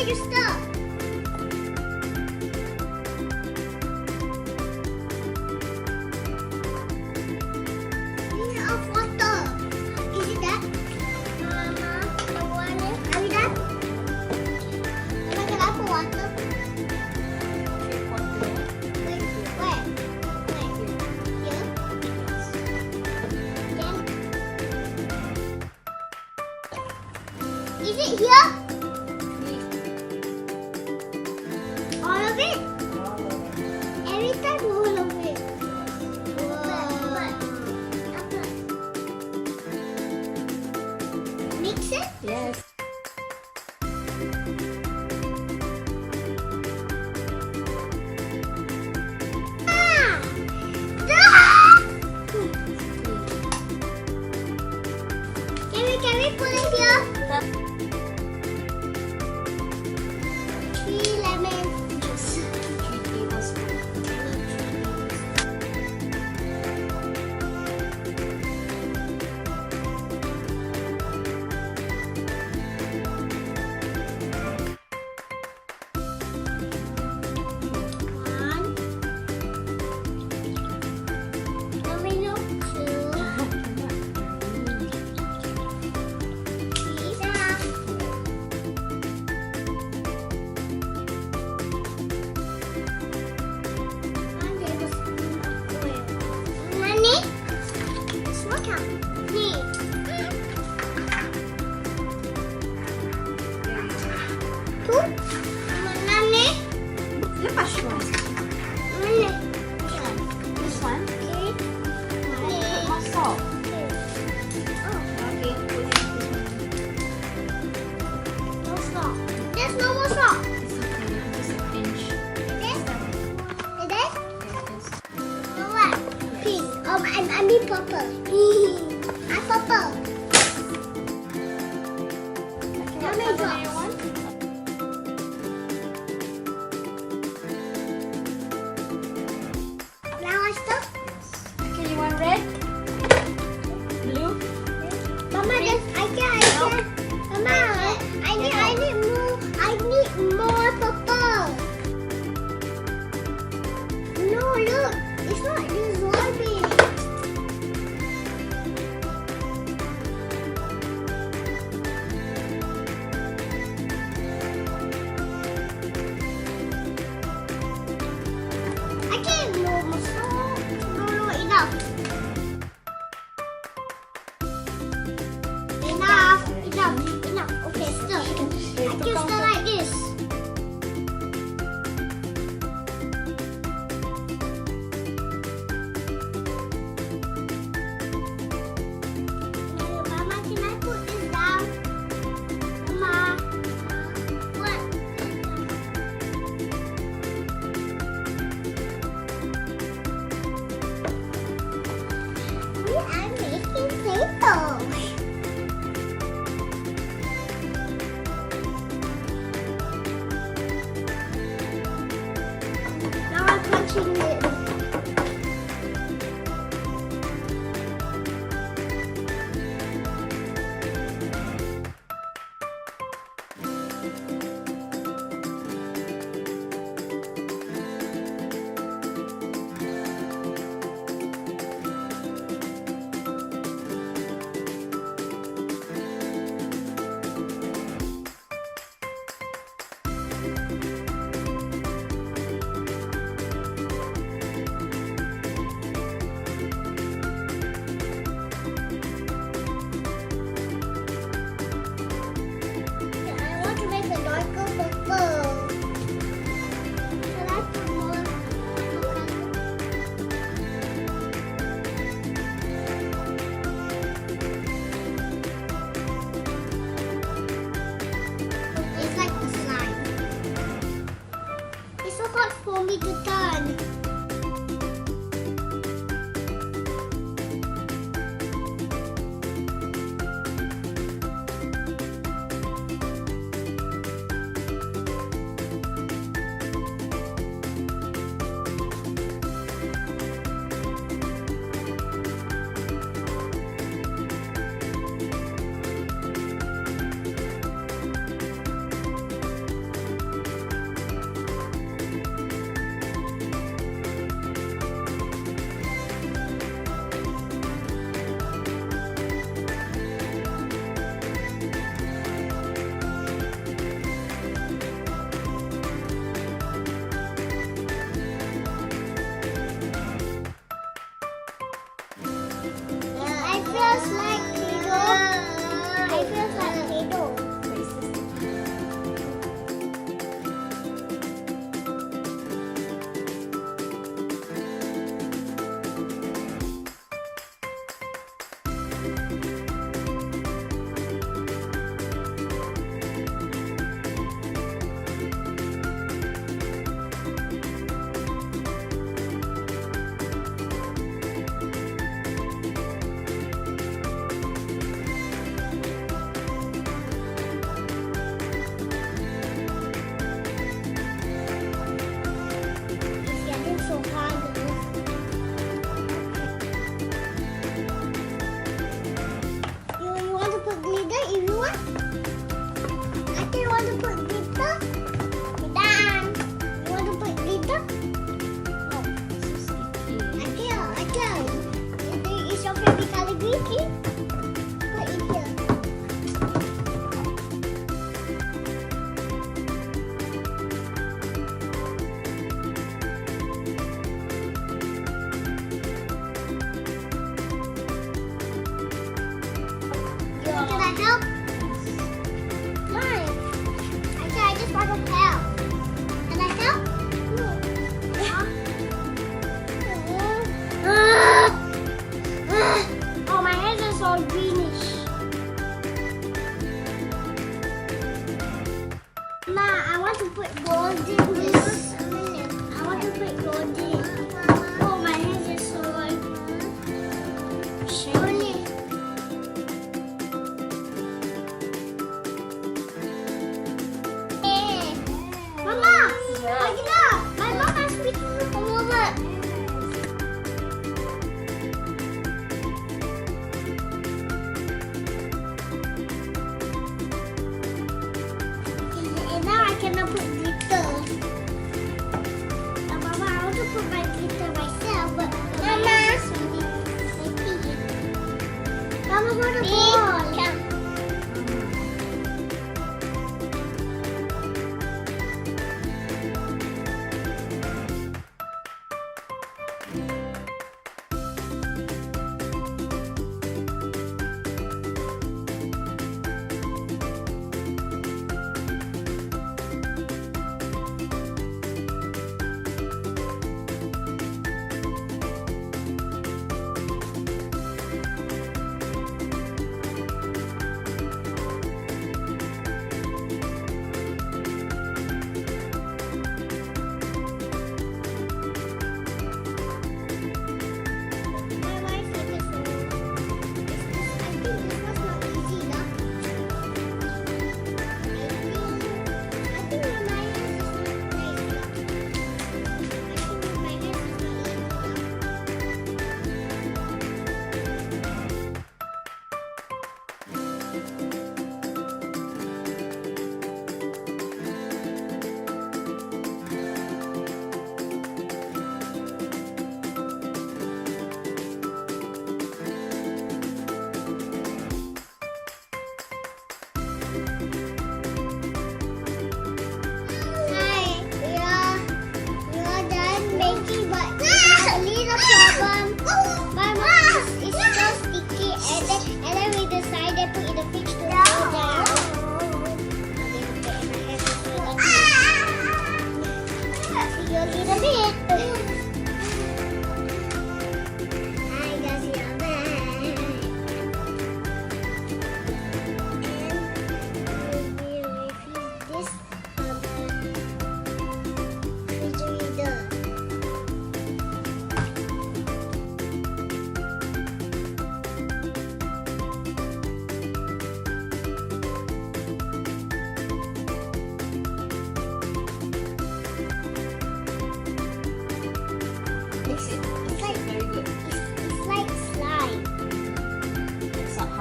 Okay, just stop. Of water. Is it that? I want it. Are we done? Am I gonna put water? Wait, where? Here? Then? Is it here? All of it? Every time all of it. Mix it? Yes. Ah! Ah! Can we put it here? 3 lemon juice. 3 tablespoons. One. Let me know 2. Lepas one. This one. Put more salt. Okay, put it this one. There's no more salt. It's okay. Just a pinch. This? Yes. No what? Pink. I mean purple. I'm purple. How many drops? Now I stop. Okay, you want red? Blue? Mama, I can't. Mama, I need more purple. No, look, it's not dissolving. I can't no more salt. No, enough. Enough. Okay, stop. Can I help? Mine. Actually, I just want to help. Can I help? Oh, my hands are so greenish. Ma, I want to put gold in this. I want to put gold in. Oh, my hands are so like shiny. Hey, Mama, my mom asked me to come over. And now I cannot put glitter. Mama, I want to put my glitter myself, but Mama, Mama, what a ball.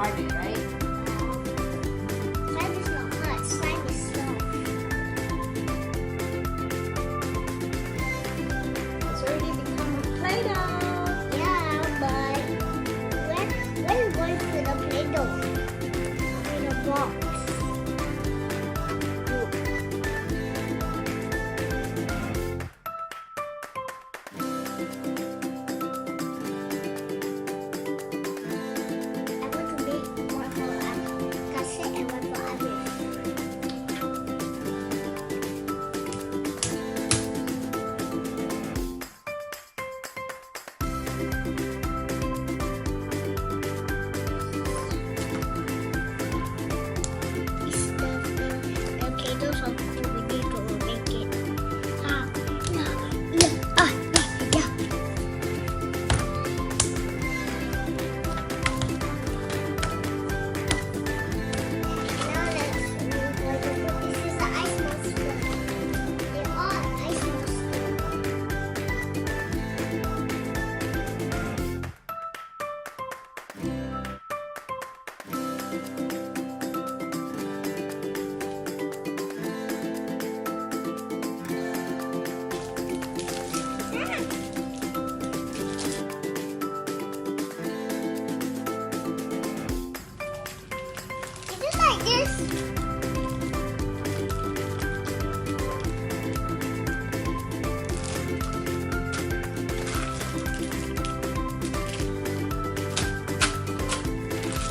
Right? Slime is not hot. Slime is soft. It's already become a Play-doh. Yeah, but when are we going to put the Play-doh in a box?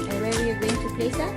And where are you going to Lisa?